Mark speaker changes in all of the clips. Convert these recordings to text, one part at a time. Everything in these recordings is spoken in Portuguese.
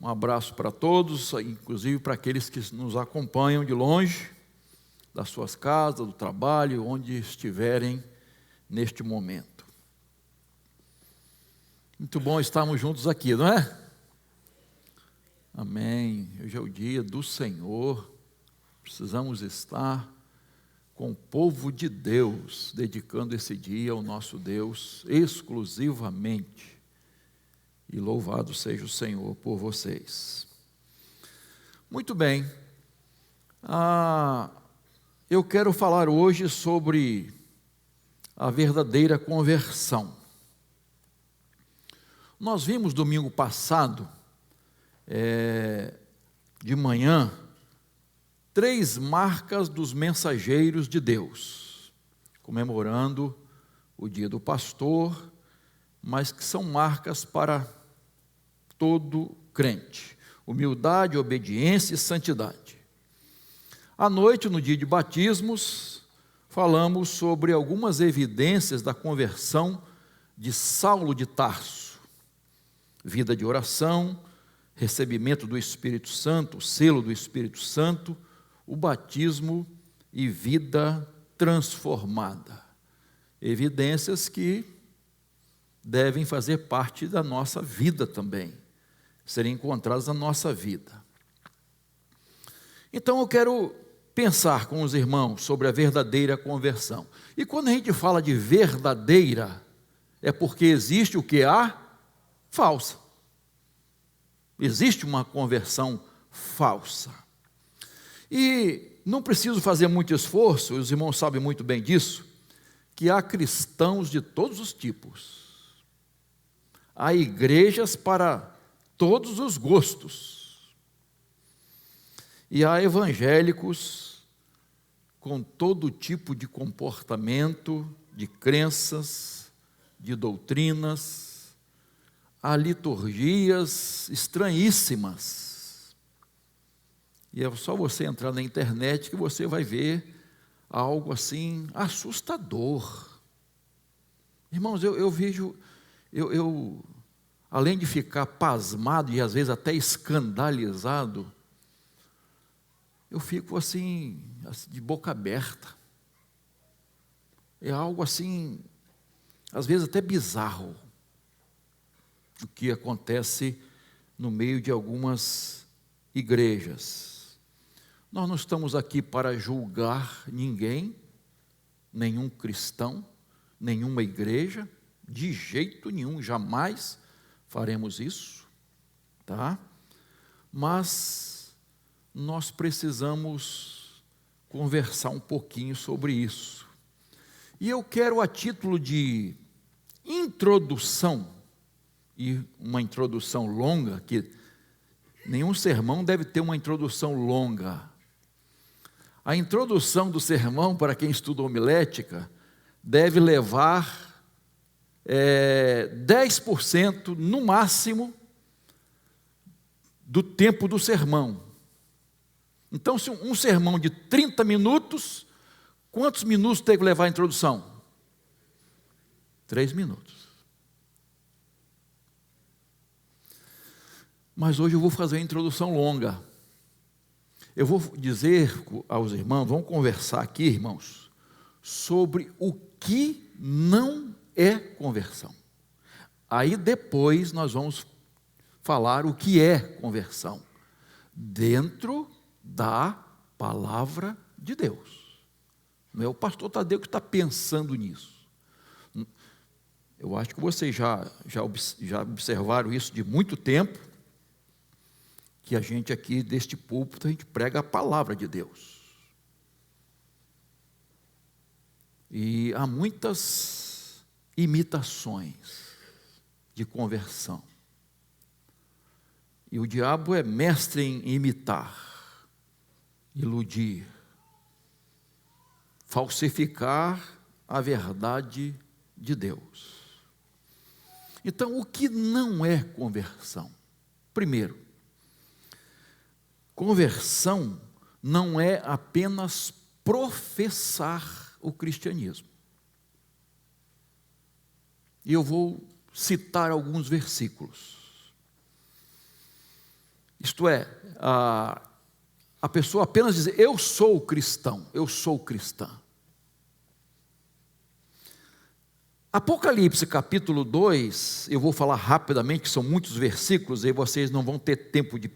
Speaker 1: Um abraço para todos, inclusive para aqueles que nos acompanham de longe, das suas casas, do trabalho, onde estiverem neste momento. Muito bom estarmos juntos aqui, não é? Amém. Hoje é o dia do Senhor. Precisamos estar com o povo de Deus, dedicando esse dia ao nosso Deus exclusivamente. E louvado seja o Senhor por vocês. Muito bem. Eu quero falar hoje sobre a verdadeira conversão. Nós vimos domingo passado, de manhã, 3 marcas dos mensageiros de Deus, comemorando o dia do pastor, mas que são marcas para todo crente: humildade, obediência e santidade. À noite, no dia de batismos, falamos sobre algumas evidências da conversão de Saulo de Tarso: vida de oração, recebimento do Espírito Santo, o selo do Espírito Santo, o batismo e vida transformada. Evidências que devem fazer parte da nossa vida também, serem encontradas na nossa vida. Então eu quero pensar com os irmãos sobre a verdadeira conversão. E quando a gente fala de verdadeira, é porque existe o que há? Falsa. Existe uma conversão falsa. E não preciso fazer muito esforço, os irmãos sabem muito bem disso, que há cristãos de todos os tipos. Há igrejas para todos os gostos. E há evangélicos com todo tipo de comportamento, de crenças, de doutrinas. Há liturgias estranhíssimas. E é só você entrar na internet que você vai ver algo assim assustador. Irmãos, eu vejo, além de ficar pasmado e às vezes até escandalizado, eu fico assim, de boca aberta. É algo assim, às vezes até bizarro, o que acontece no meio de algumas igrejas. Nós não estamos aqui para julgar ninguém, nenhum cristão, nenhuma igreja, de jeito nenhum, jamais faremos isso, tá? Mas nós precisamos conversar um pouquinho sobre isso. E eu quero, a título de introdução, e uma introdução longa, que nenhum sermão deve ter uma introdução longa. A introdução do sermão, para quem estuda homilética, deve levar 10% no máximo do tempo do sermão. Então, se um sermão de 30 minutos, quantos minutos tem que levar a introdução? 3 minutos. Mas hoje eu vou fazer uma introdução longa. Eu vou dizer aos irmãos, vamos conversar aqui, irmãos, sobre o que não é conversão. Aí depois nós vamos falar o que é conversão, dentro da palavra de Deus. Não é o pastor Tadeu que está pensando nisso. Eu acho que vocês já observaram isso de muito tempo, que a gente aqui, deste púlpito, a gente prega a palavra de Deus. E há muitas imitações de conversão. E o diabo é mestre em imitar, iludir, falsificar a verdade de Deus. Então, o que não é conversão? Primeiro, conversão não é apenas professar o cristianismo. E eu vou citar alguns versículos. Isto é, a pessoa apenas dizer, eu sou cristão, eu sou cristã. Apocalipse capítulo 2, eu vou falar rapidamente, que são muitos versículos, aí vocês não vão ter tempo de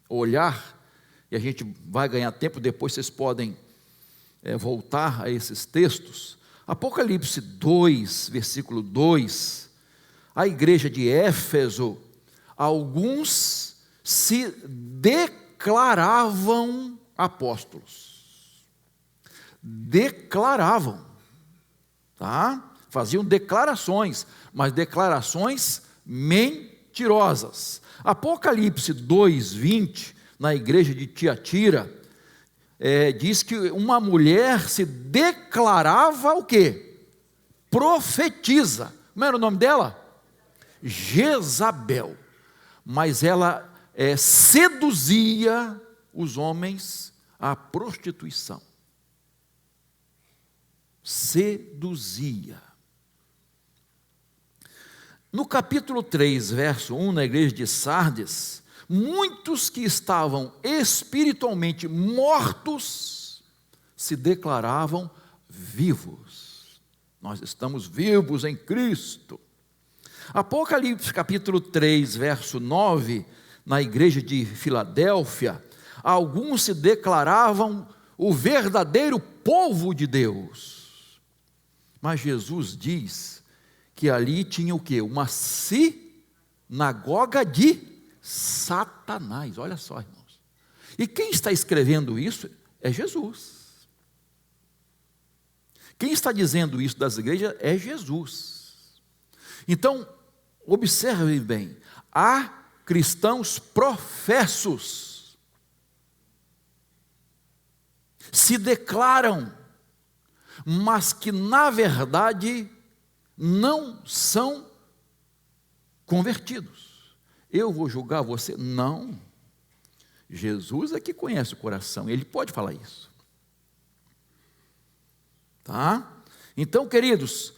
Speaker 1: olhar, e a gente vai ganhar tempo, depois vocês podem voltar a esses textos. Apocalipse 2, versículo 2, a igreja de Éfeso, alguns se declaravam apóstolos. Declaravam, tá? Faziam declarações, mas declarações mentirosas. Apocalipse 2:20, na igreja de Tiatira, diz que uma mulher se declarava o quê? Profetiza. Como era o nome dela? Jezabel. Mas ela seduzia os homens à prostituição. Seduzia. No capítulo 3, verso 1, na igreja de Sardes, muitos que estavam espiritualmente mortos se declaravam vivos. Nós estamos vivos em Cristo. Apocalipse capítulo 3, verso 9, na igreja de Filadélfia, alguns se declaravam o verdadeiro povo de Deus. Mas Jesus diz que ali tinha o quê? Uma sinagoga de Satanás. Olha só, irmãos. E quem está escrevendo isso é Jesus. Quem está dizendo isso das igrejas é Jesus. Então, observe bem, há cristãos professos, se declaram, mas que na verdade não são convertidos. Eu vou julgar você? Não. Jesus é que conhece o coração, ele pode falar isso. Tá? Então, queridos,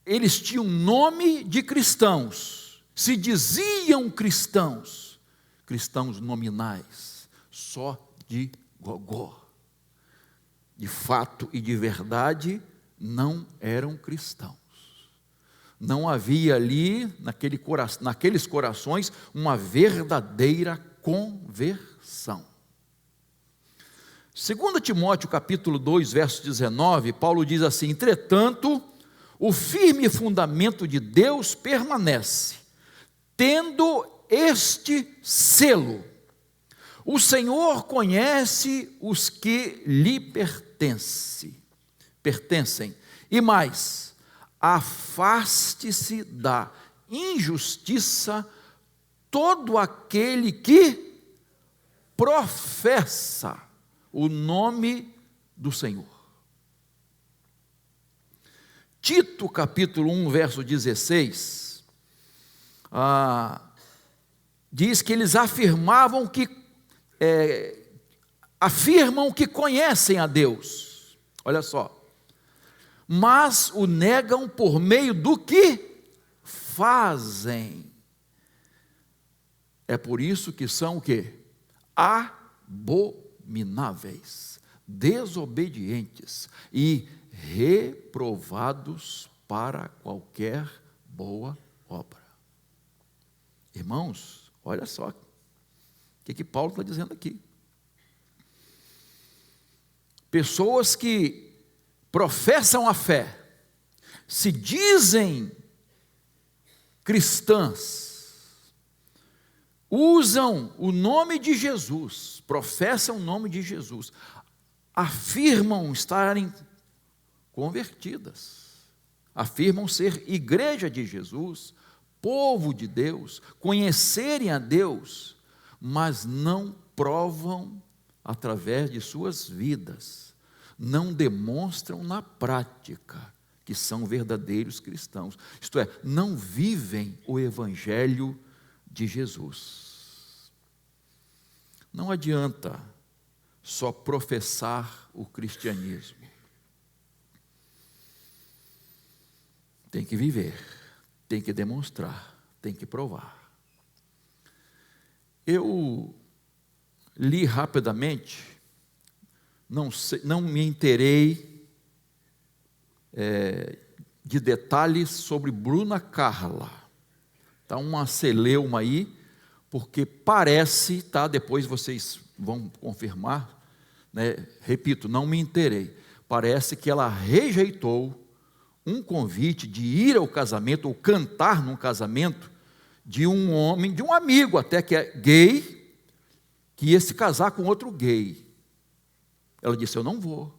Speaker 1: eles tinham nome de cristãos, se diziam cristãos, cristãos nominais, só de gogó. De fato e de verdade, não eram cristãos. Não havia ali, naqueles corações, uma verdadeira conversão. 2 Timóteo capítulo 2, verso 19, Paulo diz assim: entretanto, o firme fundamento de Deus permanece, tendo este selo: o Senhor conhece os que lhe pertencem, e mais, afaste-se da injustiça todo aquele que professa o nome do Senhor. Tito capítulo 1, verso 16, diz que eles afirmam que conhecem a Deus. Olha só. Mas o negam por meio do que fazem. É por isso que são o quê? Abomináveis, desobedientes e reprovados para qualquer boa obra. Irmãos, olha só o que Paulo está dizendo aqui. Pessoas que professam a fé, se dizem cristãs, usam o nome de Jesus, professam o nome de Jesus, afirmam estarem convertidas, afirmam ser igreja de Jesus, povo de Deus, conhecerem a Deus, mas não provam através de suas vidas, não demonstram na prática que são verdadeiros cristãos, isto é, não vivem o evangelho de Jesus. Não adianta só professar o cristianismo, tem que viver, tem que demonstrar, tem que provar. Eu li rapidamente, não me inteirei de detalhes sobre Bruna Carla. Está uma celeuma aí, porque parece, tá? Depois vocês vão confirmar, né? Repito, não me inteirei. Parece que ela rejeitou um convite de ir ao casamento, ou cantar num casamento, de um homem, de um amigo até que é gay, que ia se casar com outro gay. Ela disse: eu não vou.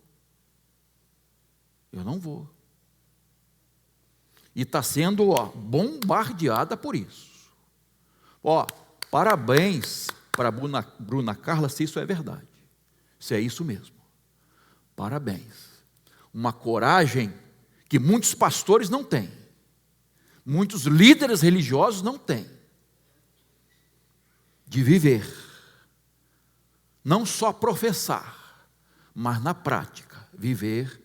Speaker 1: E está sendo bombardeada por isso. Parabéns para Bruna Carla, se isso é verdade. Se é isso mesmo. Parabéns. Uma coragem que muitos pastores não têm. Muitos líderes religiosos não têm. De viver. Não só professar, mas na prática, viver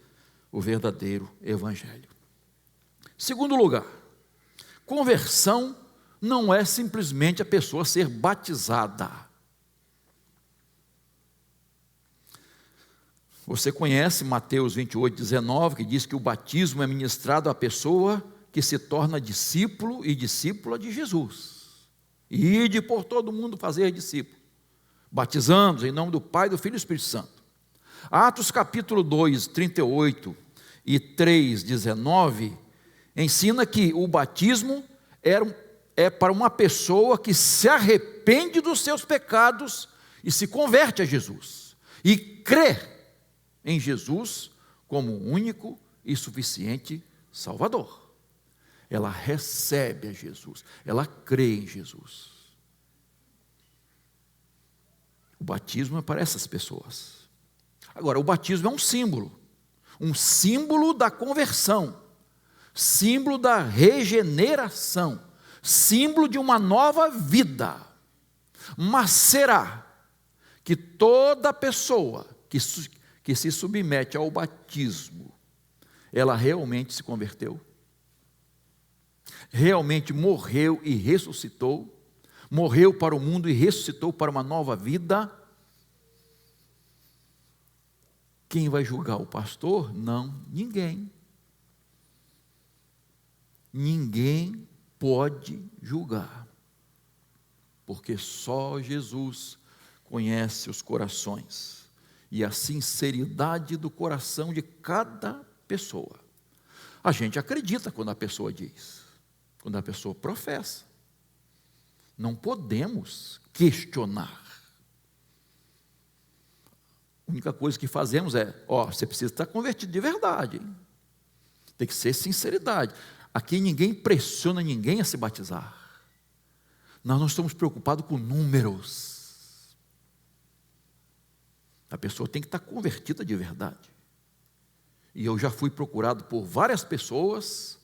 Speaker 1: o verdadeiro evangelho. Segundo lugar, conversão não é simplesmente a pessoa ser batizada. Você conhece Mateus 28, 19, que diz que o batismo é ministrado à pessoa que se torna discípulo e discípula de Jesus. Ide por todo mundo fazer discípulo, batizando em nome do Pai, do Filho e do Espírito Santo. Atos capítulo 2, 38 e 3, 19, ensina que o batismo é para uma pessoa que se arrepende dos seus pecados e se converte a Jesus, e crê em Jesus como o único e suficiente Salvador. Ela recebe a Jesus, ela crê em Jesus. O batismo é para essas pessoas. Agora, o batismo é um símbolo da conversão, símbolo da regeneração, símbolo de uma nova vida. Mas será que toda pessoa que se submete ao batismo, ela realmente se converteu? Realmente morreu e ressuscitou? Morreu para o mundo e ressuscitou para uma nova vida? Quem vai julgar? O pastor? Não, ninguém. Ninguém pode julgar, porque só Jesus conhece os corações e a sinceridade do coração de cada pessoa. A gente acredita quando a pessoa diz, quando a pessoa professa. Não podemos questionar. A única coisa que fazemos é: você precisa estar convertido de verdade, hein? Tem que ser sinceridade. Aqui ninguém pressiona ninguém a se batizar. Nós não estamos preocupados com números. A pessoa tem que estar convertida de verdade. E eu já fui procurado por várias pessoas,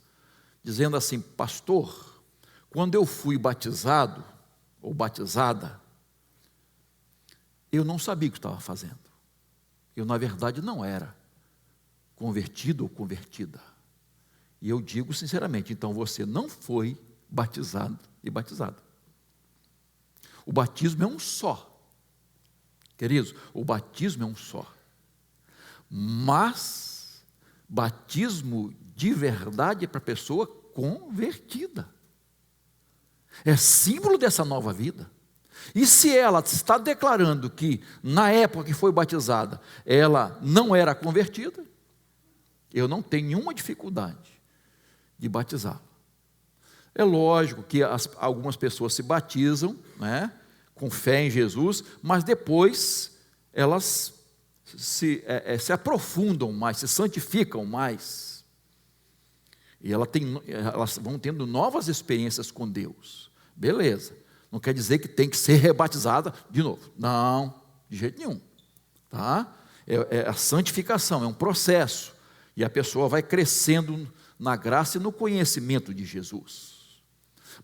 Speaker 1: dizendo assim: pastor, quando eu fui batizado, ou batizada, eu não sabia o que estava fazendo. Eu, na verdade, não era convertido ou convertida. E eu digo sinceramente: então você não foi batizado e batizada. O batismo é um só. Queridos, o batismo é um só. Mas batismo de verdade é para a pessoa convertida. É símbolo dessa nova vida. E se ela está declarando que na época que foi batizada ela não era convertida, eu não tenho nenhuma dificuldade de batizá-la. É lógico que algumas pessoas se batizam, né, com fé em Jesus, mas depois elas se aprofundam mais, se santificam mais. E elas vão tendo novas experiências com Deus. Beleza. Não quer dizer que tem que ser rebatizada de novo. Não, de jeito nenhum. Tá? É a santificação, é um processo. E a pessoa vai crescendo na graça e no conhecimento de Jesus.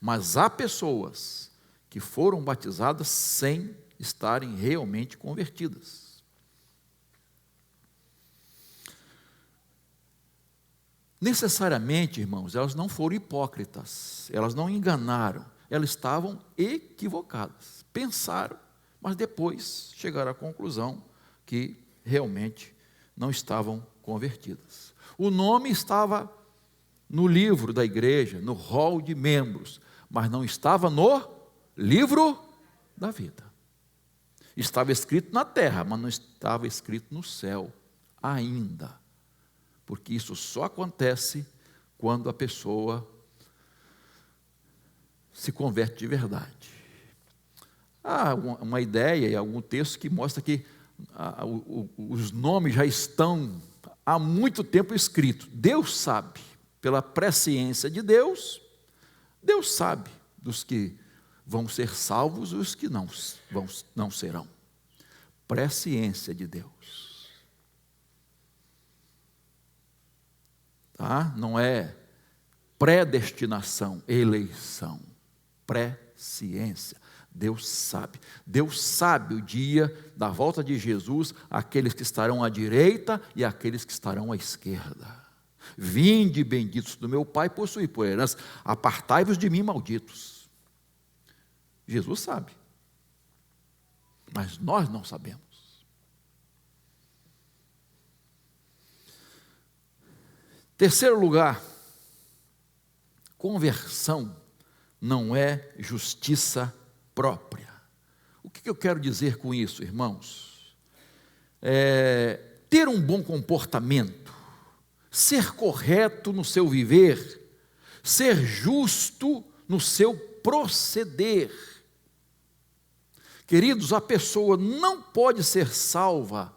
Speaker 1: Mas há pessoas que foram batizadas sem estarem realmente convertidas. Necessariamente, irmãos, elas não foram hipócritas, elas não enganaram, elas estavam equivocadas, pensaram mas depois chegaram à conclusão que realmente não estavam convertidas. O nome estava no livro da igreja, no rol de membros, mas não estava no livro da vida. Estava escrito na terra, mas não estava escrito no céu ainda, porque isso só acontece quando a pessoa se converte de verdade. Há uma ideia e algum texto que mostra que os nomes já estão há muito tempo escritos. Deus sabe, pela presciência de Deus, Deus sabe dos que vão ser salvos e os que não serão. Presciência de Deus. Tá? Não é predestinação, eleição. Presciência. Deus sabe. Deus sabe o dia da volta de Jesus, aqueles que estarão à direita e aqueles que estarão à esquerda. Vinde, benditos do meu Pai, possuí por herança, apartai-vos de mim, malditos. Jesus sabe, mas nós não sabemos. Terceiro lugar, conversão não é justiça própria. O que eu quero dizer com isso, irmãos? Ter um bom comportamento, ser correto no seu viver, ser justo no seu proceder. Queridos, a pessoa não pode ser salva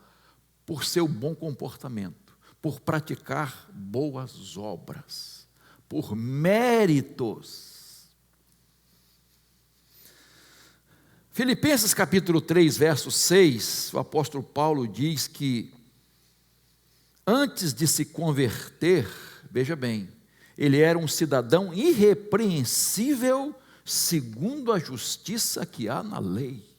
Speaker 1: por seu bom comportamento, por praticar boas obras, por méritos. Filipenses capítulo 3, verso 6, o apóstolo Paulo diz que antes de se converter, veja bem, ele era um cidadão irrepreensível segundo a justiça que há na lei.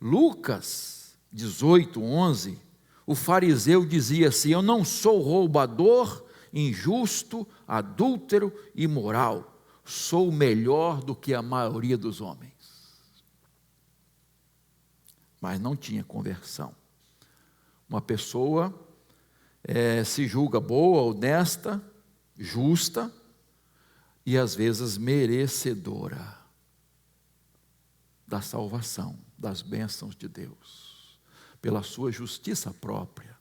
Speaker 1: Lucas 18, 11, o fariseu dizia assim: eu não sou roubador, injusto, adúltero, imoral, sou melhor do que a maioria dos homens. Mas não tinha conversão. Uma pessoa se julga boa, honesta, justa e às vezes merecedora da salvação, das bênçãos de Deus, pela sua justiça própria.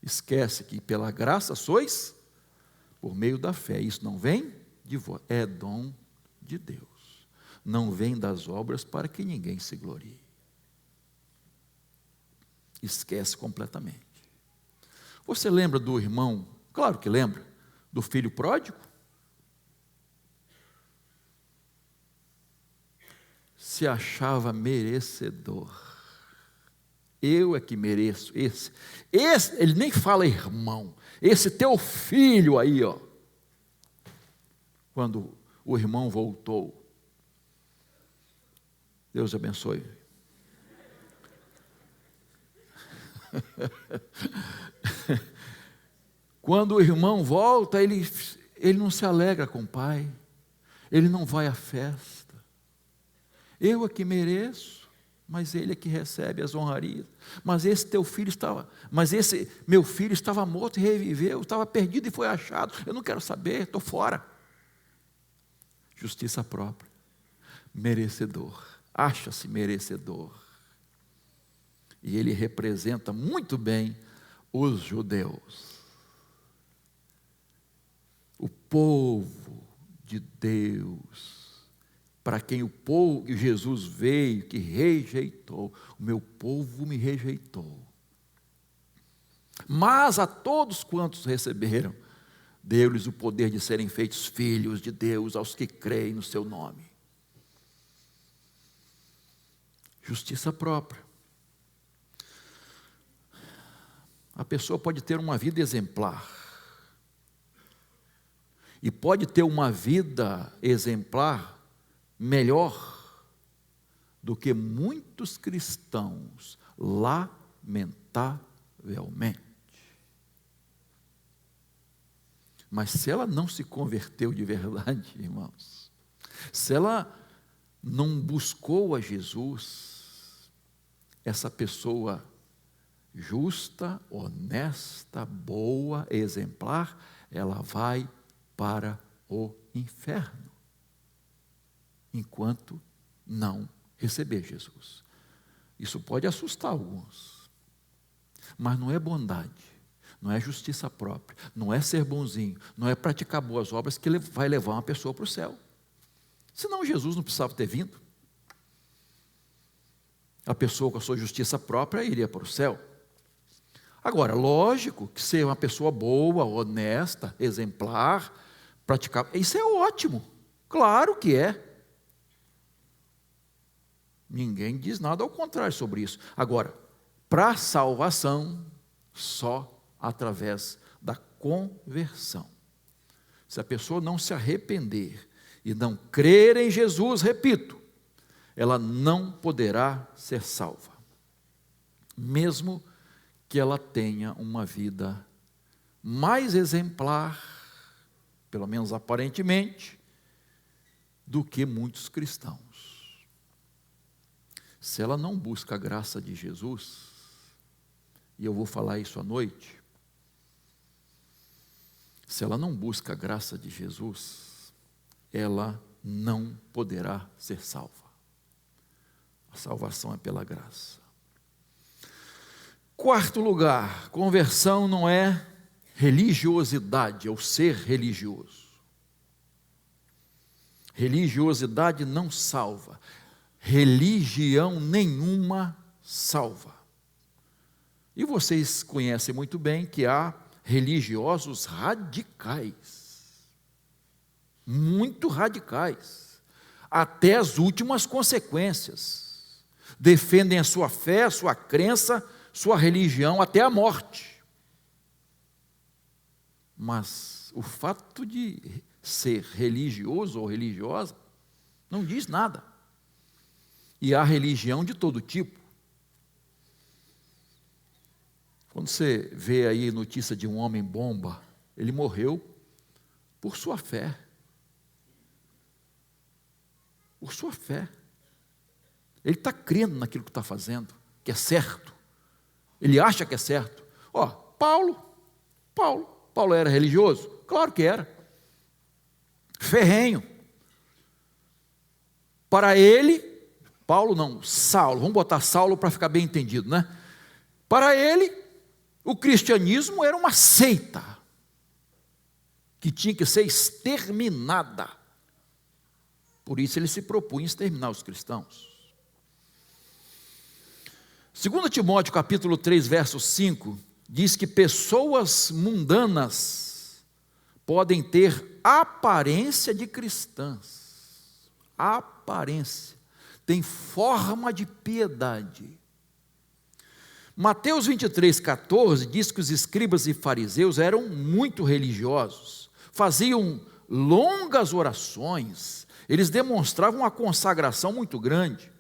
Speaker 1: Esquece que pela graça sois por meio da fé. Isso não vem de vós, é dom de Deus. Não vem das obras para que ninguém se glorie. Esquece completamente. Você lembra do irmão? Claro que lembra. Do filho pródigo? Se achava merecedor. Eu é que mereço. Esse, ele nem fala irmão. Esse teu filho aí, ó. Quando o irmão voltou. Deus abençoe. Quando o irmão volta, ele não se alegra com o pai. Ele não vai à festa. Eu é que mereço, mas ele é que recebe as honrarias. Mas esse meu filho estava morto e reviveu, estava perdido e foi achado. Eu não quero saber, estou fora. Justiça própria. Merecedor. Acha-se merecedor. E ele representa muito bem os judeus. O povo de Deus. Para quem o povo, Jesus veio, que rejeitou. O meu povo me rejeitou. Mas a todos quantos receberam, deu-lhes o poder de serem feitos filhos de Deus, aos que creem no seu nome. Justiça própria. A pessoa pode ter uma vida exemplar. E pode ter uma vida exemplar melhor do que muitos cristãos, lamentavelmente. Mas se ela não se converteu de verdade, irmãos, se ela não buscou a Jesus, essa pessoa justa, honesta, boa, exemplar, ela vai para o inferno, enquanto não receber Jesus. Isso pode assustar alguns, mas não é bondade, não é justiça própria, não é ser bonzinho, não é praticar boas obras que vai levar uma pessoa para o céu. Senão Jesus não precisava ter vindo. A pessoa com a sua justiça própria iria para o céu. Agora, lógico que ser uma pessoa boa, honesta, exemplar, praticar, isso é ótimo, claro que é. Ninguém diz nada ao contrário sobre isso. Agora, para a salvação, só através da conversão. Se a pessoa não se arrepender e não crer em Jesus, repito, ela não poderá ser salva, mesmo que ela tenha uma vida mais exemplar, pelo menos aparentemente, do que muitos cristãos. Se ela não busca a graça de Jesus, e eu vou falar isso à noite, se ela não busca a graça de Jesus, ela não poderá ser salva. A salvação é pela graça. Quarto lugar, conversão não é religiosidade, é o ser religioso. Religiosidade não salva. Religião nenhuma salva. E vocês conhecem muito bem que há religiosos radicais, muito radicais, até as últimas consequências. Defendem a sua fé, a sua crença, sua religião até a morte. Mas o fato de ser religioso ou religiosa não diz nada. E há religião de todo tipo. Quando você vê aí notícia de um homem bomba, ele morreu por sua fé. Por sua fé. Ele está crendo naquilo que está fazendo, que é certo. Ele acha que é certo. Paulo era religioso? Claro que era. Ferrenho. Para ele, Paulo não, Saulo, vamos botar Saulo para ficar bem entendido, né? Para ele, o cristianismo era uma seita, que tinha que ser exterminada. Por isso ele se propunha exterminar os cristãos. 2 Timóteo capítulo 3, verso 5, diz que pessoas mundanas podem ter aparência de cristãs. Aparência. Tem forma de piedade. Mateus 23, 14 diz que os escribas e fariseus eram muito religiosos, faziam longas orações, eles demonstravam uma consagração muito grande,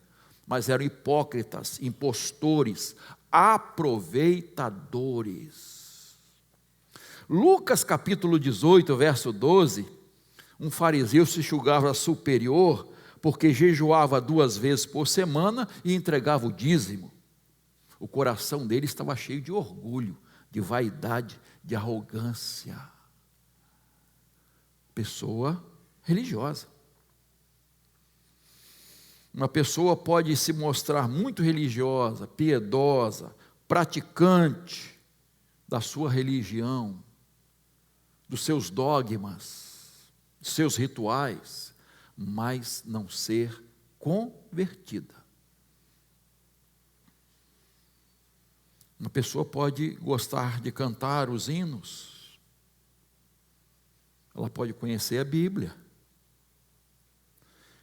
Speaker 1: mas eram hipócritas, impostores, aproveitadores. Lucas capítulo 18, verso 12, um fariseu se julgava superior, porque jejuava 2 vezes por semana e entregava o dízimo. O coração dele estava cheio de orgulho, de vaidade, de arrogância. Pessoa religiosa. Uma pessoa pode se mostrar muito religiosa, piedosa, praticante da sua religião, dos seus dogmas, dos seus rituais, mas não ser convertida. Uma pessoa pode gostar de cantar os hinos, ela pode conhecer a Bíblia,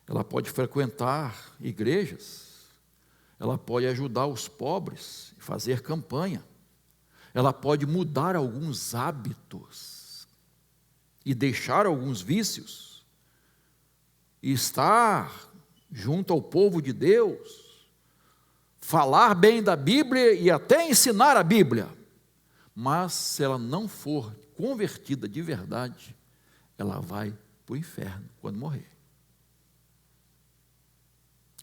Speaker 1: ela pode frequentar igrejas, ela pode ajudar os pobres, fazer campanha, ela pode mudar alguns hábitos e deixar alguns vícios, e estar junto ao povo de Deus, falar bem da Bíblia e até ensinar a Bíblia, mas se ela não for convertida de verdade, ela vai para o inferno quando morrer.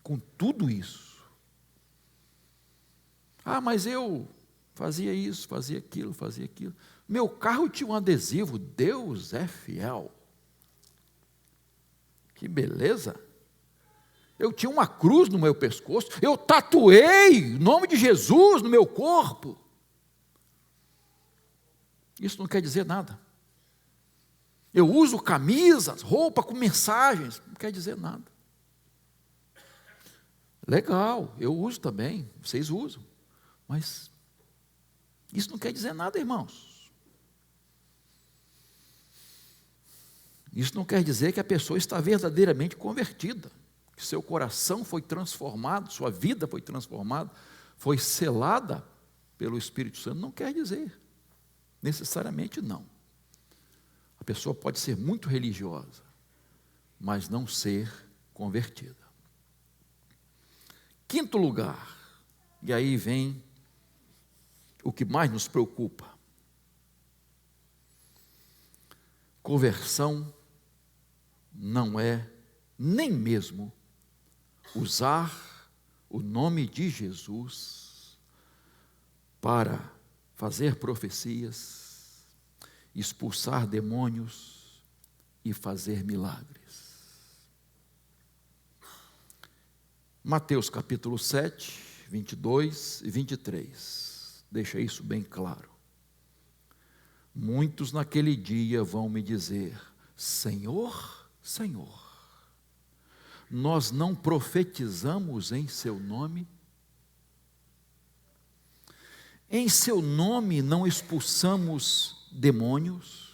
Speaker 1: com tudo isso. Ah, mas eu fazia isso, fazia aquilo, fazia aquilo. Meu carro tinha um adesivo, Deus é fiel. Que beleza. Eu tinha uma cruz no meu pescoço, eu tatuei o nome de Jesus no meu corpo. Isso não quer dizer nada. Eu uso camisas, roupa com mensagens, não quer dizer nada. Legal, eu uso também, vocês usam, mas isso não quer dizer nada, irmãos. Isso não quer dizer que a pessoa está verdadeiramente convertida, que seu coração foi transformado, sua vida foi transformada, foi selada pelo Espírito Santo. Não quer dizer, necessariamente não. A pessoa pode ser muito religiosa, mas não ser convertida. Quinto lugar, e aí vem o que mais nos preocupa. Conversão não é nem mesmo usar o nome de Jesus para fazer profecias, expulsar demônios e fazer milagres. Mateus capítulo 7, 22 e 23, deixa isso bem claro. Muitos naquele dia vão me dizer: Senhor, Senhor, nós não profetizamos em seu nome? Em seu nome não expulsamos demônios?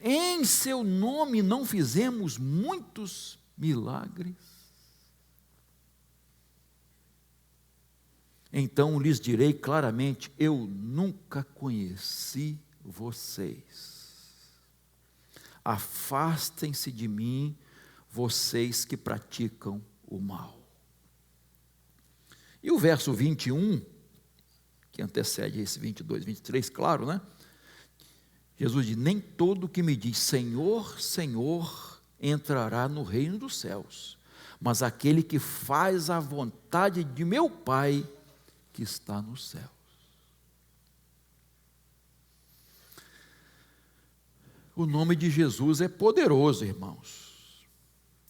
Speaker 1: Em seu nome não fizemos muitos milagres? Então lhes direi claramente: eu nunca conheci vocês. Afastem-se de mim, vocês que praticam o mal. E o verso 21, que antecede esse 22, 23, claro, né? Jesus diz: nem todo que me diz Senhor, Senhor, entrará no reino dos céus, mas aquele que faz a vontade de meu Pai que está nos céus. O nome de Jesus é poderoso, irmãos.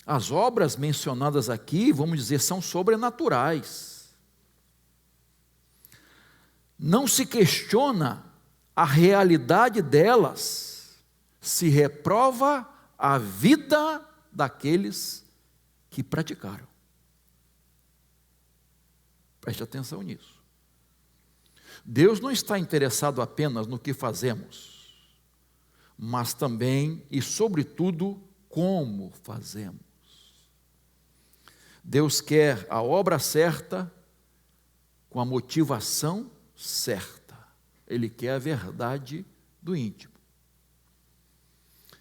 Speaker 1: As obras mencionadas aqui, vamos dizer, são sobrenaturais. Não se questiona a realidade delas, se reprova a vida daqueles que praticaram. Preste atenção nisso. Deus não está interessado apenas no que fazemos, mas também e sobretudo como fazemos. Deus quer a obra certa com a motivação certa. Ele quer a verdade do íntimo.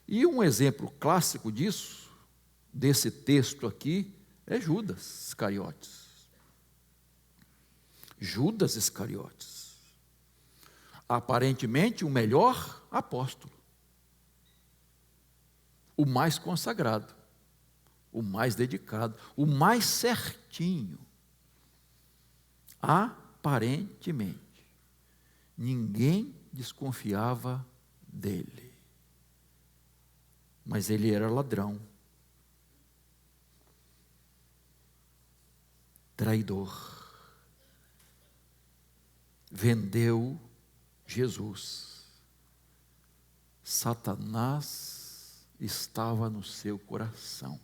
Speaker 1: E um exemplo clássico disso, desse texto aqui, é Judas Iscariotes. Judas Iscariotes, aparentemente o melhor apóstolo, o mais consagrado, o mais dedicado, o mais certinho. Aparentemente, ninguém desconfiava dele, mas ele era ladrão, traidor, vendeu Jesus. Satanás estava no seu coração.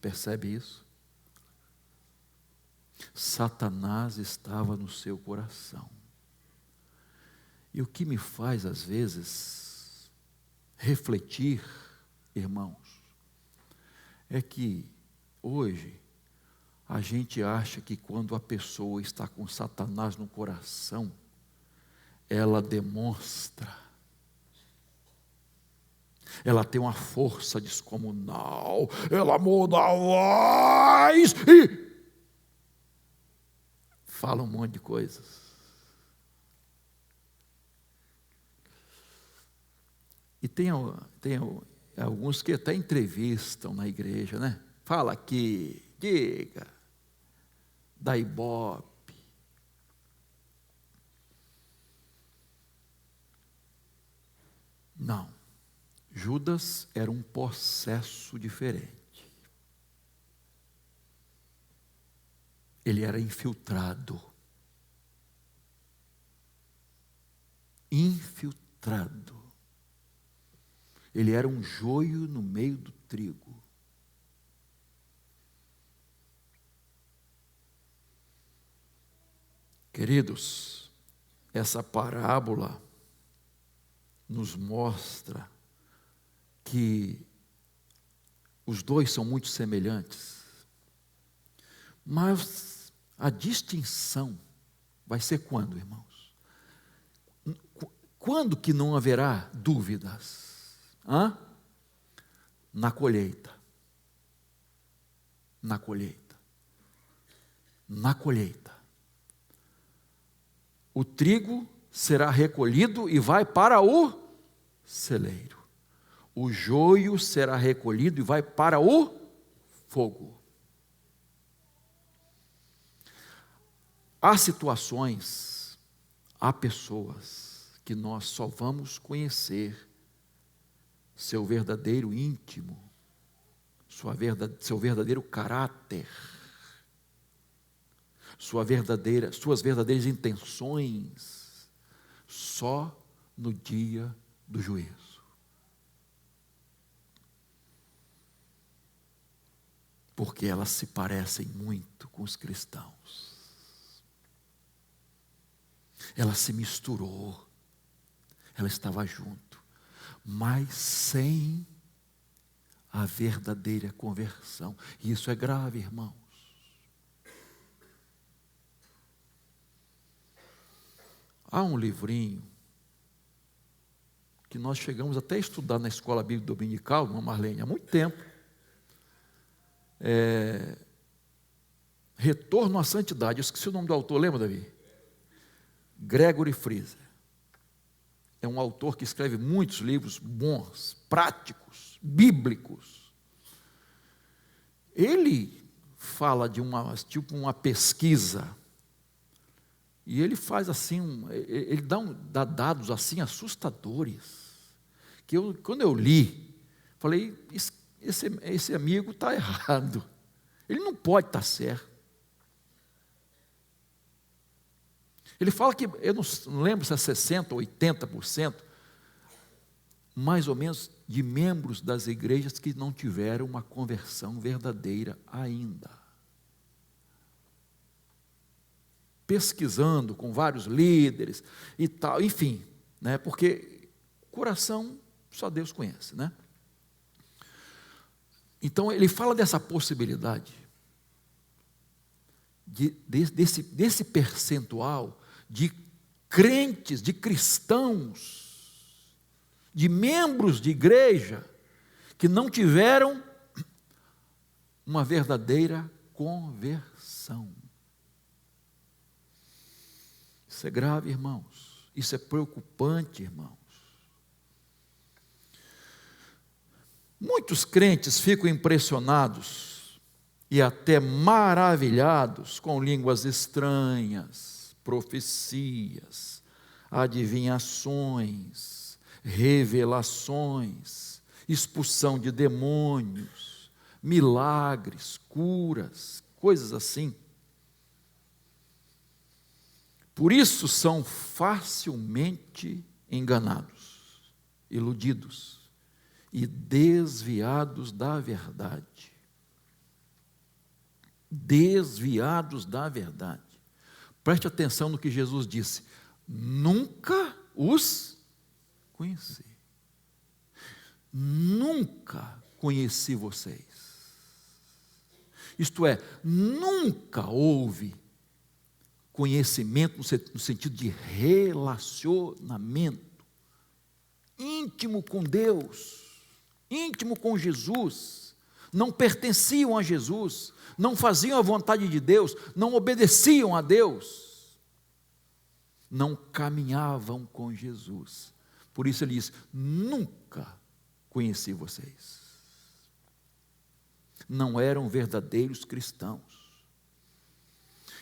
Speaker 1: Percebe isso? Satanás estava no seu coração. E o que me faz, às vezes, refletir, irmãos, é que hoje a gente acha que quando a pessoa está com Satanás no coração, ela demonstra, ela tem uma força descomunal, ela muda a voz e fala um monte de coisas. E alguns que até entrevistam na igreja, né? Fala aqui, diga, dá ibope. Não, Judas era um possesso diferente. Ele era infiltrado. Infiltrado. Ele era um joio no meio do trigo. Queridos, essa parábola nos mostra que os dois são muito semelhantes, mas a distinção vai ser quando, irmãos? Quando que não haverá dúvidas? Na colheita. Na colheita. Na colheita. O trigo será recolhido e vai para o celeiro. O joio será recolhido e vai para o fogo. Há situações, há pessoas que nós só vamos conhecer seu verdadeiro íntimo, seu verdadeiro caráter, suas verdadeiras intenções, só no dia do juízo. Porque elas se parecem muito com os cristãos. Ela se misturou, ela estava junto, mas sem a verdadeira conversão. E isso é grave, irmãos. Há um livrinho que nós chegamos até a estudar na escola bíblica dominical, irmã Marlene, há muito tempo. Retorno à Santidade. Eu esqueci o nome do autor, lembra, Davi? Gregory Fraser. É um autor que escreve muitos livros bons, práticos, bíblicos. Ele fala de uma pesquisa, e ele faz assim, ele dá dados assim assustadores, que quando eu li, falei, esse amigo está errado, ele não pode estar certo. Ele fala que, eu não lembro se é 60% ou 80%, mais ou menos, de membros das igrejas que não tiveram uma conversão verdadeira ainda. Pesquisando com vários líderes e tal, enfim, né, porque coração só Deus conhece, né? Então ele fala dessa possibilidade, desse percentual de crentes, de cristãos, de membros de igreja, que não tiveram uma verdadeira conversão. Isso é grave, irmãos. Isso é preocupante, irmãos. Muitos crentes ficam impressionados e até maravilhados com línguas estranhas, profecias, adivinhações, revelações, expulsão de demônios, milagres, curas, coisas assim. Por isso são facilmente enganados, iludidos e desviados da verdade. Desviados da verdade. Preste atenção no que Jesus disse: nunca os conheci. Nunca conheci vocês. Isto é, nunca houve conhecimento no sentido de relacionamento íntimo com Deus, íntimo com Jesus. Não pertenciam a Jesus, não faziam a vontade de Deus, não obedeciam a Deus, não caminhavam com Jesus. Por isso ele diz: nunca conheci vocês. Não eram verdadeiros cristãos.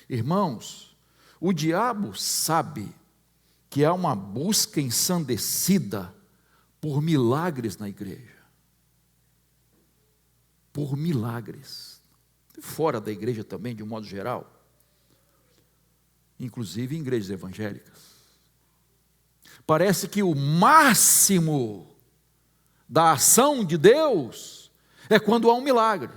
Speaker 1: Irmãos, o diabo sabe que há uma busca ensandecida por milagres na igreja. Por milagres. Fora da igreja também, de um modo geral. Inclusive em igrejas evangélicas. Parece que o máximo da ação de Deus é quando há um milagre.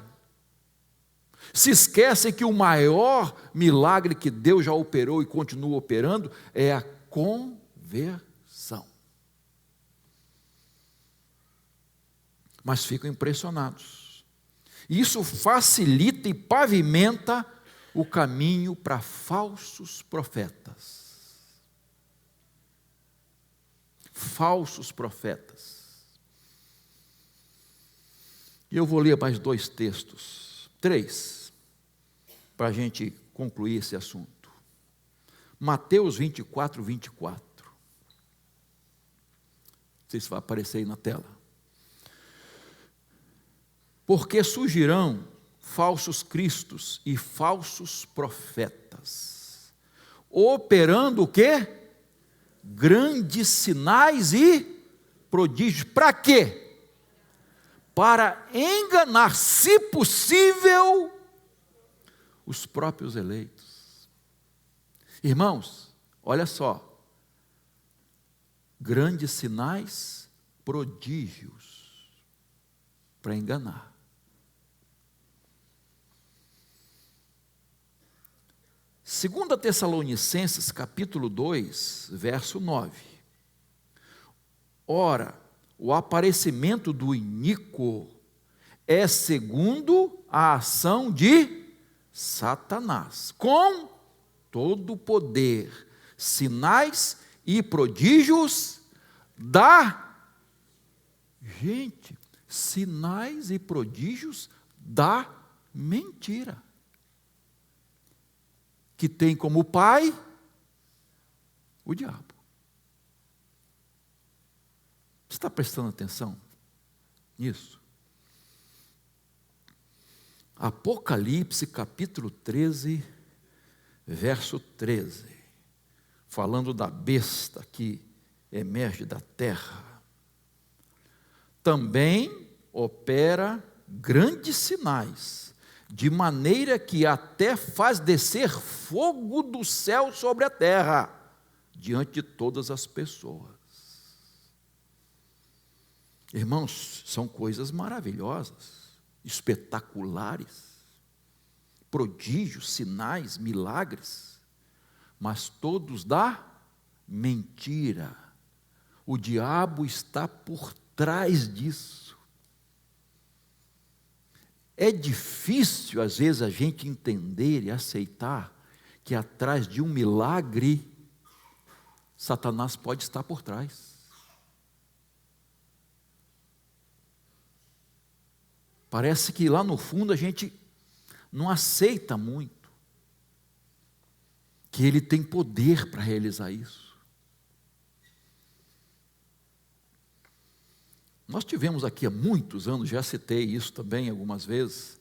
Speaker 1: Se esquecem que o maior milagre que Deus já operou e continua operando é a conversão. Mas ficam impressionados. Isso facilita e pavimenta o caminho para falsos profetas. Falsos profetas. E eu vou ler mais 2 textos, 3, para a gente concluir esse assunto. Mateus 24, 24. Não sei se vai aparecer aí na tela. Porque surgirão falsos cristos e falsos profetas, operando o quê? Grandes sinais e prodígios. Para quê? Para enganar, se possível, os próprios eleitos. Irmãos, olha só. Grandes sinais, prodígios, para enganar. 2 Tessalonicenses capítulo 2, verso 9. Ora, o aparecimento do iníquo é segundo a ação de Satanás, com todo o poder, sinais e prodígios da gente, sinais e prodígios da mentira, que tem como pai o diabo. Você está prestando atenção nisso? Apocalipse capítulo 13, verso 13, falando da besta que emerge da terra. Também opera grandes sinais, de maneira que até faz descer fogo do céu sobre a terra, diante de todas as pessoas. Irmãos, são coisas maravilhosas, espetaculares, prodígios, sinais, milagres, mas todos da mentira. O diabo está por trás disso. É difícil, às vezes, a gente entender e aceitar que atrás de um milagre, Satanás pode estar por trás. Parece que lá no fundo a gente não aceita muito que ele tem poder para realizar isso. Nós tivemos aqui há muitos anos, já citei isso também algumas vezes,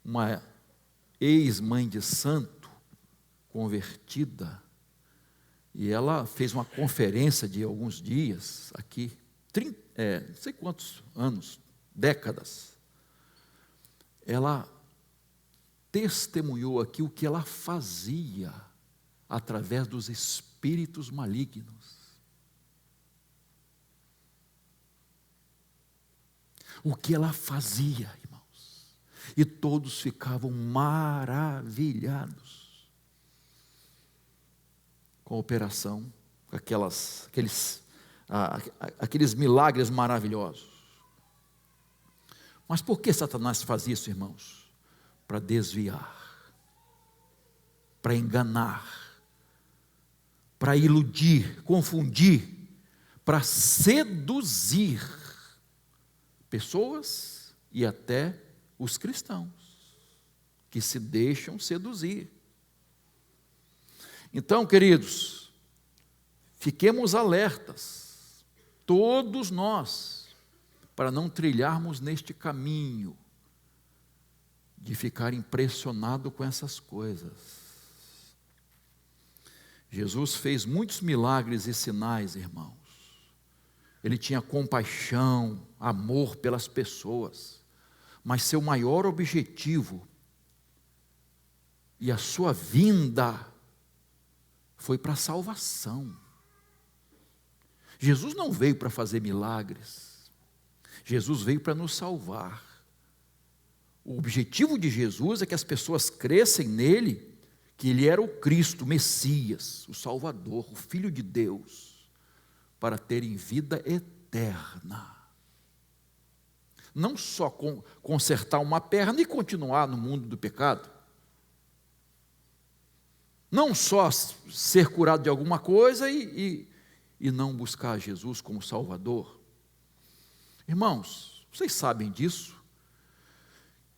Speaker 1: uma ex-mãe de santo convertida, e ela fez uma conferência de alguns dias aqui, não sei quantos anos, décadas. Ela testemunhou aqui o que ela fazia através dos espíritos malignos. O que ela fazia, irmãos. E todos ficavam maravilhados com a operação, com aqueles milagres maravilhosos. Mas por que Satanás faz isso, irmãos? Para desviar, para enganar, para iludir, confundir, para seduzir pessoas e até os cristãos que se deixam seduzir. Então, queridos, fiquemos alertas, todos nós, para não trilharmos neste caminho de ficar impressionado com essas coisas. Jesus fez muitos milagres e sinais, irmãos. Ele tinha compaixão, amor pelas pessoas, mas seu maior objetivo e a sua vinda foi para a salvação. Jesus não veio para fazer milagres, Jesus veio para nos salvar. O objetivo de Jesus é que as pessoas crescem nele, que ele era o Cristo, o Messias, o Salvador, o Filho de Deus, para terem vida eterna. Não só consertar uma perna e continuar no mundo do pecado. Não só ser curado de alguma coisa e não buscar Jesus como Salvador. Irmãos, vocês sabem disso?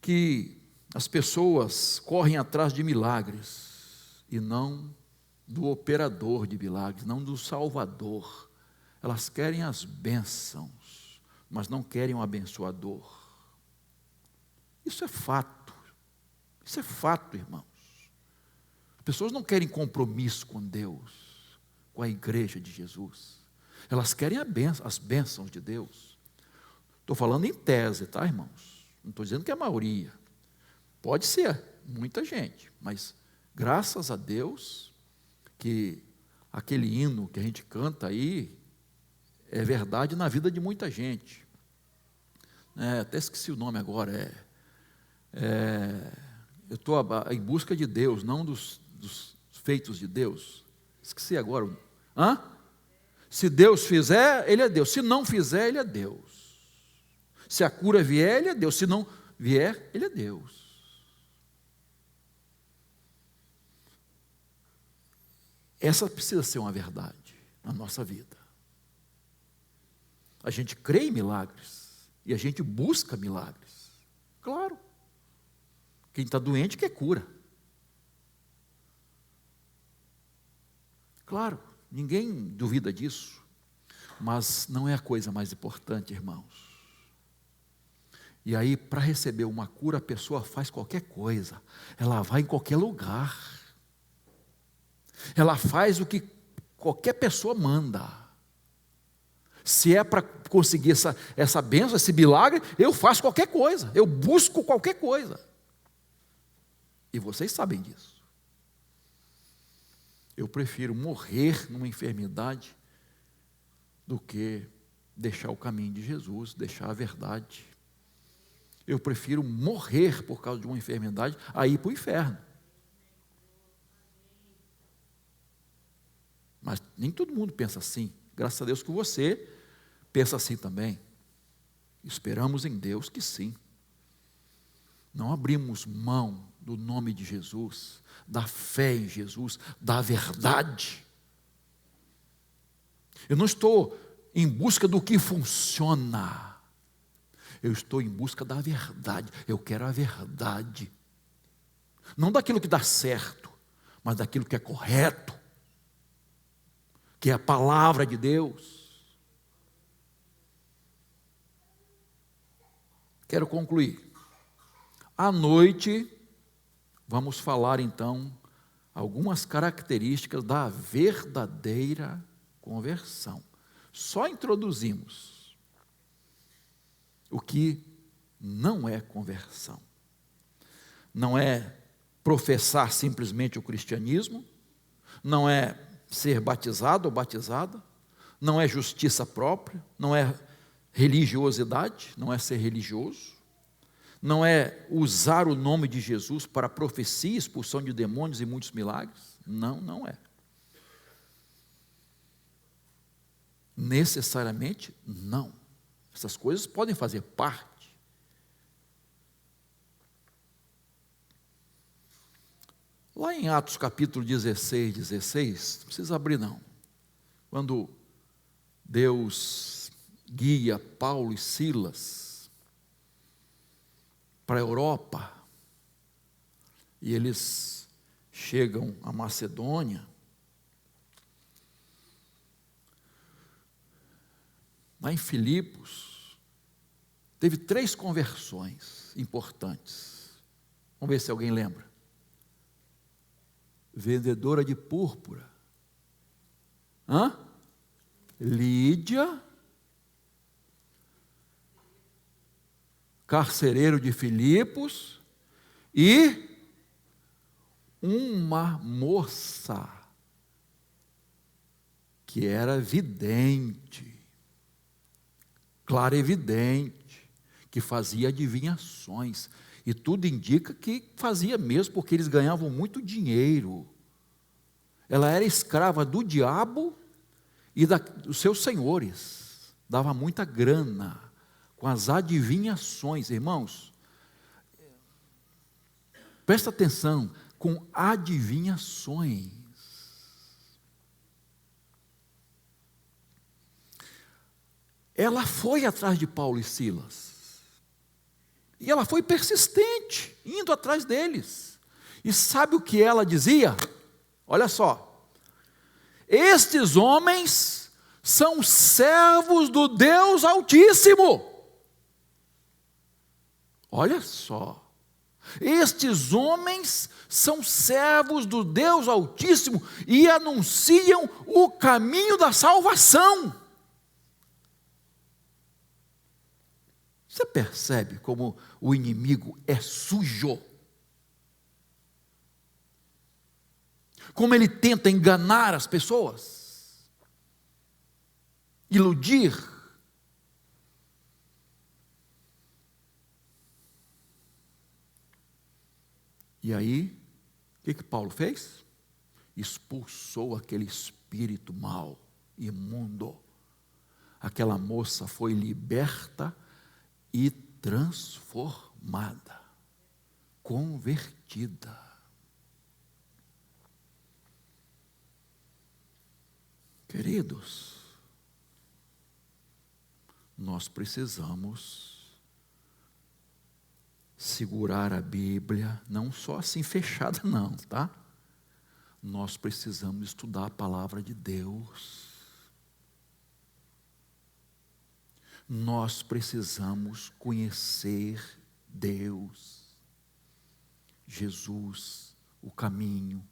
Speaker 1: Que as pessoas correm atrás de milagres e não do operador de milagres, não do Salvador. Elas querem as bênçãos, mas não querem o abençoador. Isso é fato. Isso é fato, irmãos. As pessoas não querem compromisso com Deus, com a igreja de Jesus. Elas querem as bênçãos de Deus. Estou falando em tese, tá, irmãos? Não estou dizendo que é a maioria. Pode ser, muita gente, mas graças a Deus que aquele hino que a gente canta aí é verdade na vida de muita gente. Até esqueci o nome agora. Eu estou em busca de Deus, não dos feitos de Deus. Esqueci agora. Se Deus fizer, Ele é Deus. Se não fizer, Ele é Deus. Se a cura vier, Ele é Deus. Se não vier, Ele é Deus. Essa precisa ser uma verdade na nossa vida. A gente crê em milagres e a gente busca milagres. Claro. Quem está doente quer cura. Claro, ninguém duvida disso. Mas não é a coisa mais importante, irmãos. E aí, para receber uma cura, a pessoa faz qualquer coisa. Ela vai em qualquer lugar. Ela faz o que qualquer pessoa manda. Se é para conseguir essa bênção, esse milagre, eu faço qualquer coisa. Eu busco qualquer coisa. E vocês sabem disso. Eu prefiro morrer numa enfermidade do que deixar o caminho de Jesus, deixar a verdade. Eu prefiro morrer por causa de uma enfermidade a ir para o inferno. Mas nem todo mundo pensa assim. Graças a Deus que você pensa assim também. Esperamos em Deus que sim. Não abrimos mão do nome de Jesus, da fé em Jesus, da verdade. Eu não estou em busca do que funciona. Eu estou em busca da verdade. Eu quero a verdade. Não daquilo que dá certo, mas daquilo que é correto, que é a palavra de Deus. Quero concluir. À noite, vamos falar então algumas características da verdadeira conversão. Só introduzimos o que não é conversão. Não é professar simplesmente o cristianismo, não é ser batizado ou batizada, não é justiça própria, não é religiosidade, não é ser religioso, não é usar o nome de Jesus para profecia, expulsão de demônios e muitos milagres. Não, não é. Necessariamente não. Essas coisas podem fazer parte. Lá em Atos capítulo 16, não precisa abrir não. Quando Deus guia Paulo e Silas para a Europa, e eles chegam à Macedônia, lá em Filipos, teve 3 conversões importantes. Vamos ver se alguém lembra. Vendedora de púrpura. Lídia. Carcereiro de Filipos. E uma moça que era vidente, clarividente, que fazia adivinhações. E tudo indica que fazia mesmo, porque eles ganhavam muito dinheiro. Ela era escrava do diabo e dos seus senhores. Dava muita grana com as adivinhações. Irmãos, presta atenção, com adivinhações. Ela foi atrás de Paulo e Silas. E ela foi persistente, indo atrás deles. E sabe o que ela dizia? Olha só. Estes homens são servos do Deus Altíssimo. Olha só. Estes homens são servos do Deus Altíssimo e anunciam o caminho da salvação. Você percebe como o inimigo é sujo? Como ele tenta enganar as pessoas? Iludir? E aí, o que Paulo fez? Expulsou aquele espírito mau, imundo. Aquela moça foi liberta e transformada, convertida. Queridos, nós precisamos segurar a Bíblia, não só assim fechada não, tá? Nós precisamos estudar a palavra de Deus. Nós precisamos conhecer Deus, Jesus, o caminho,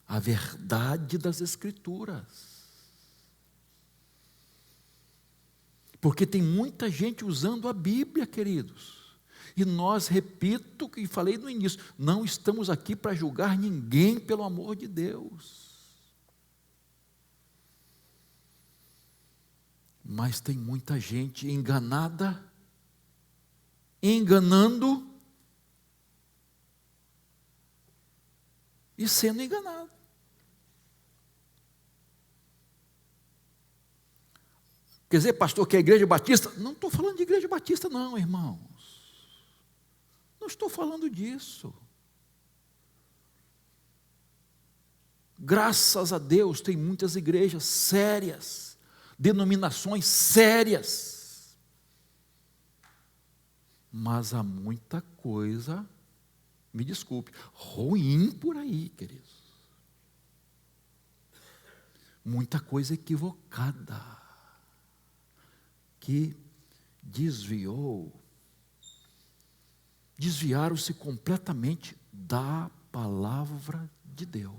Speaker 1: a verdade das Escrituras. Porque tem muita gente usando a Bíblia, queridos. E nós, repito o que falei no início, não estamos aqui para julgar ninguém, pelo amor de Deus. Mas tem muita gente enganada, enganando e sendo enganado. Quer dizer, pastor, que é a igreja batista? Não estou falando de igreja batista não, irmãos. Não estou falando disso. Graças a Deus tem muitas igrejas sérias, denominações sérias, mas há muita coisa, me desculpe, ruim por aí, queridos. Muita coisa equivocada, que desviaram-se completamente da palavra de Deus.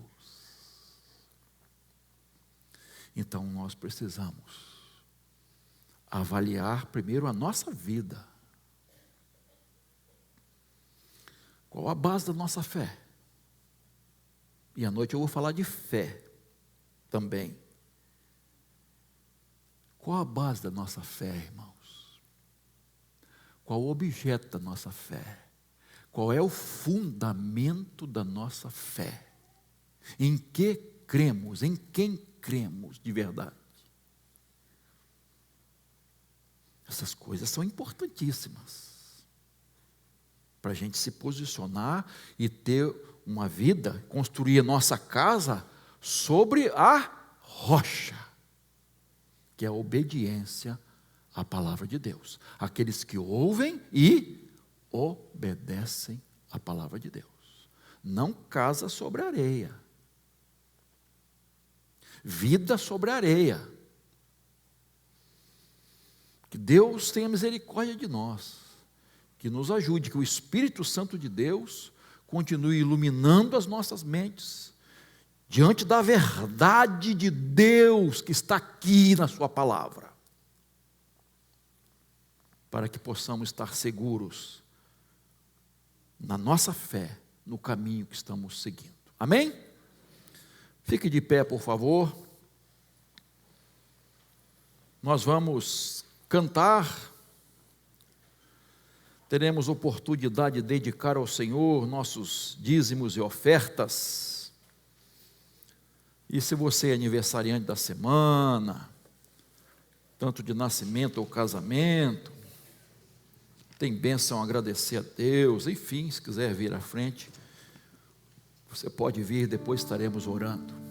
Speaker 1: Então nós precisamos avaliar primeiro a nossa vida. Qual a base da nossa fé? E à noite eu vou falar de fé também. Qual a base da nossa fé, irmãos? Qual o objeto da nossa fé? Qual é o fundamento da nossa fé? Em que cremos? Em quem cremos de verdade? Essas coisas são importantíssimas para a gente se posicionar e ter uma vida, construir a nossa casa sobre a rocha, que é a obediência à palavra de Deus. Aqueles que ouvem e obedecem à palavra de Deus. Não casa sobre areia. Vida sobre areia. Que Deus tenha misericórdia de nós, que nos ajude, que o Espírito Santo de Deus continue iluminando as nossas mentes, diante da verdade de Deus que está aqui na sua palavra, para que possamos estar seguros na nossa fé, no caminho que estamos seguindo. Amém? Fique de pé, por favor. Nós vamos cantar. Teremos oportunidade de dedicar ao Senhor nossos dízimos e ofertas. E se você é aniversariante da semana, tanto de nascimento ou casamento, tem bênção a agradecer a Deus, enfim, se quiser vir à frente, você pode vir, depois estaremos orando.